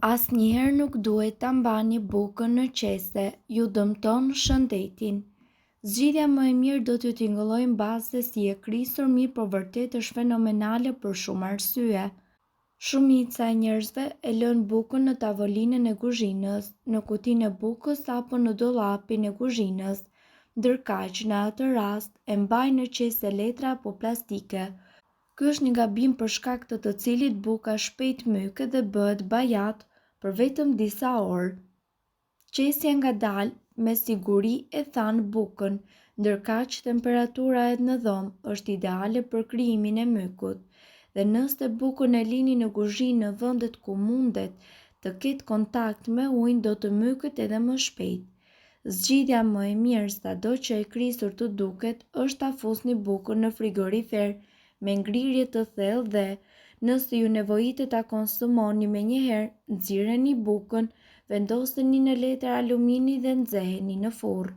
Asnjëherë nuk duhet ta mbani bukën në qese, ju dëmton shëndetin. Zgjidhja më e mirë do t'ju tingëllojë mbas se si e krisur mirë, por vërtet është fenomenale për shumë arsye. Shumica e njerëzve e lën bukën në tavolinën e kuzhinës, në kutinë e bukës apo në dollapin e kuzhinës, ndërkaq në atë rast e mbajnë në qese letra apo plastike. Ky është një gabim për shkak të cilit buka shpejt myket dhe bëhet bajat për vetëm disa orë. Qesja ngadalë me siguri e than bukën, ndërkaq temperatura në dhomë është ideale për krijimin e mykut. Dhe nëse bukën e lini në kuzhinë në vendet ku mundet të ketë kontakt me ujin, do të myket edhe më shpejt. Zgjidhja më e mirë sado që e krisur të duket është ta fusni bukën në frigorifer me ngrirje të thellë dhe, nëse ju nevojitet ta konsumoni menjëherë, nxirreni bukën, vendoseni në letër alumini dhe nxeheni në furrë.